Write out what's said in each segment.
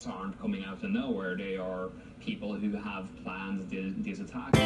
aren't coming out of nowhere. They are people who have planned these attacks.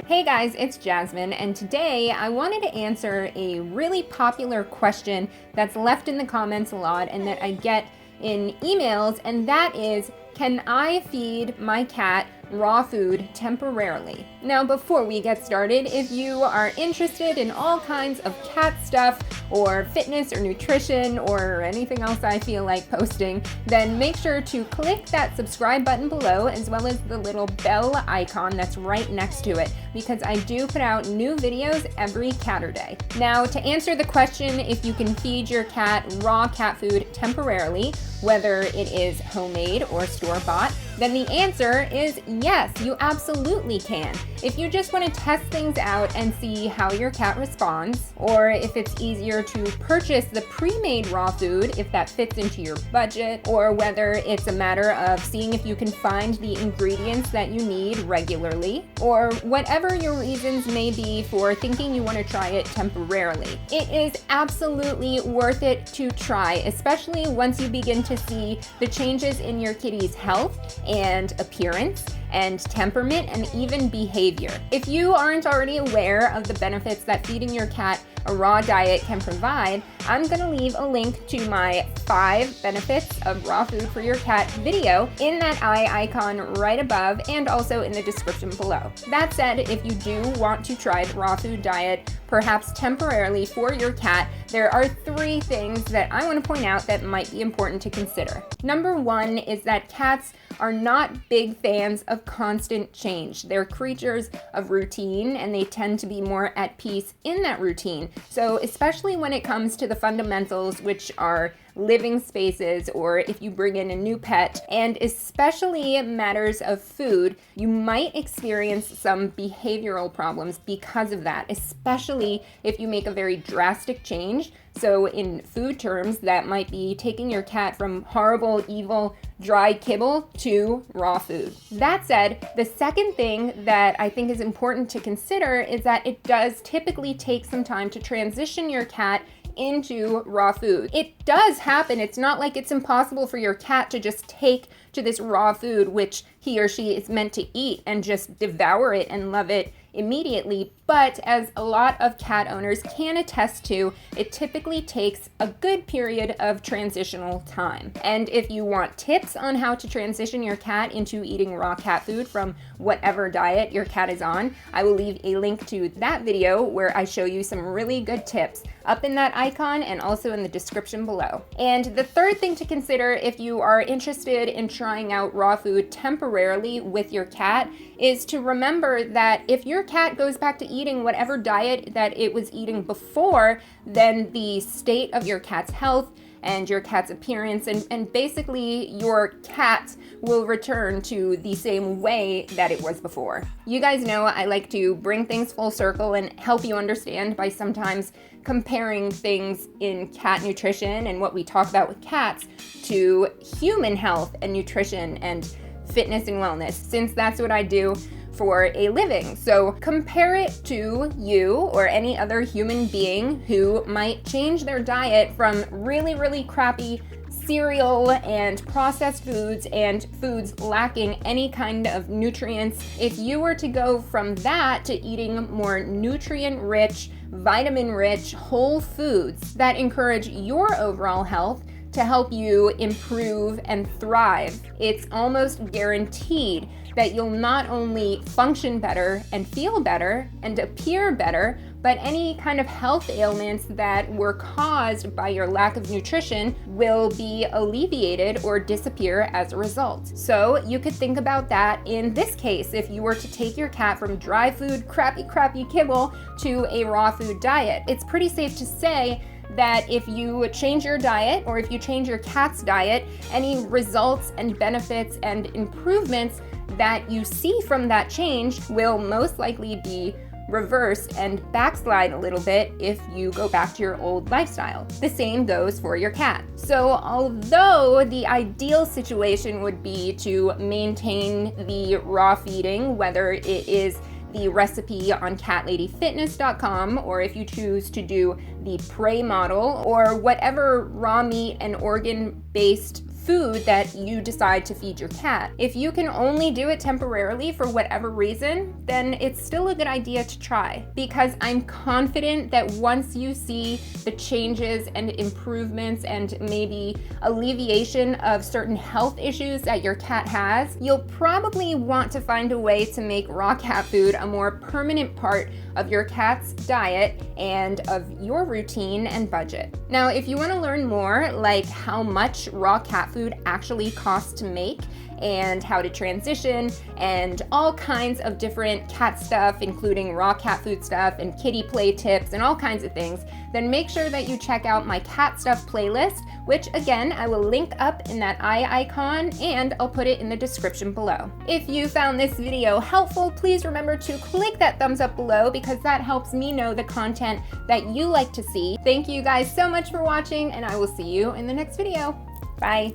Hey guys, it's Jasmine, and today I wanted to answer a really popular question that's left in the comments a lot and that I get in emails, and that is, can I feed my cat raw food temporarily? Now, before we get started, if you are interested in all kinds of cat stuff or fitness or nutrition or anything else I feel like posting, then make sure to click that subscribe button below as well as the little bell icon that's right next to it, because I do put out new videos every Catterday. Now, to answer the question if you can feed your cat raw cat food temporarily, whether it is homemade or store-bought, then the answer is yes, you absolutely can. If you just want to test things out and see how your cat responds, or if it's easier to purchase the pre-made raw food if that fits into your budget, or whether it's a matter of seeing if you can find the ingredients that you need regularly, or whatever your reasons may be for thinking you want to try it temporarily. It is absolutely worth it to try, especially once you begin to see the changes in your kitty's health and appearance and temperament and even behavior. If you aren't already aware of the benefits that feeding your cat a raw diet can provide, I'm going to leave a link to my 5 benefits of raw food for your cat video in that eye icon right above and also in the description below. That said, if you do want to try the raw food diet, perhaps temporarily for your cat, there are 3 things that I want to point out that might be important to consider. Number 1 is that cats are not big fans of constant change. They're creatures of routine, and they tend to be more at peace in that routine. So especially when it comes to the fundamentals, which are living spaces, or if you bring in a new pet, and especially matters of food, you might experience some behavioral problems because of that, especially if you make a very drastic change. So in food terms, that might be taking your cat from horrible, evil, dry kibble to raw food. That said, the second thing that I think is important to consider is that it does typically take some time to transition your cat into raw food. It does happen. It's not like it's impossible for your cat to just take to this raw food, which he or she is meant to eat, and just devour it and love it immediately. But as a lot of cat owners can attest to, it typically takes a good period of transitional time. And if you want tips on how to transition your cat into eating raw cat food from whatever diet your cat is on, I will leave a link to that video where I show you some really good tips up in that icon and also in the description below. And the third thing to consider if you are interested in trying out raw food temporarily with your cat is to remember that if your cat goes back to eating whatever diet that it was eating before, then the state of your cat's health and your cat's appearance and basically your cat will return to the same way that it was before. You guys know I like to bring things full circle and help you understand by sometimes comparing things in cat nutrition and what we talk about with cats to human health and nutrition and fitness and wellness, since that's what I do for a living. So compare it to you or any other human being who might change their diet from really, really crappy cereal and processed foods and foods lacking any kind of nutrients. If you were to go from that to eating more nutrient-rich, vitamin-rich, whole foods that encourage your overall health to help you improve and thrive, it's almost guaranteed that you'll not only function better and feel better and appear better, but any kind of health ailments that were caused by your lack of nutrition will be alleviated or disappear as a result. So you could think about that in this case if you were to take your cat from dry food, crappy kibble to a raw food diet. It's pretty safe to say that if you change your diet or if you change your cat's diet, any results and benefits and improvements that you see from that change will most likely be reversed and backslide a little bit if you go back to your old lifestyle. The same goes for your cat. So although the ideal situation would be to maintain the raw feeding, whether it is the recipe on catladyfitness.com, or if you choose to do the prey model, or whatever raw meat and organ-based food that you decide to feed your cat. If you can only do it temporarily for whatever reason, then it's still a good idea to try, because I'm confident that once you see the changes and improvements and maybe alleviation of certain health issues that your cat has, you'll probably want to find a way to make raw cat food a more permanent part of your cat's diet and of your routine and budget. Now, if you want to learn more, like how much raw cat food actually costs to make and how to transition and all kinds of different cat stuff, including raw cat food stuff and kitty play tips and all kinds of things, then make sure that you check out my cat stuff playlist, which again, I will link up in that eye icon and I'll put it in the description below. If you found this video helpful, please remember to click that thumbs up below, because that helps me know the content that you like to see. Thank you guys so much for watching, and I will see you in the next video. Bye.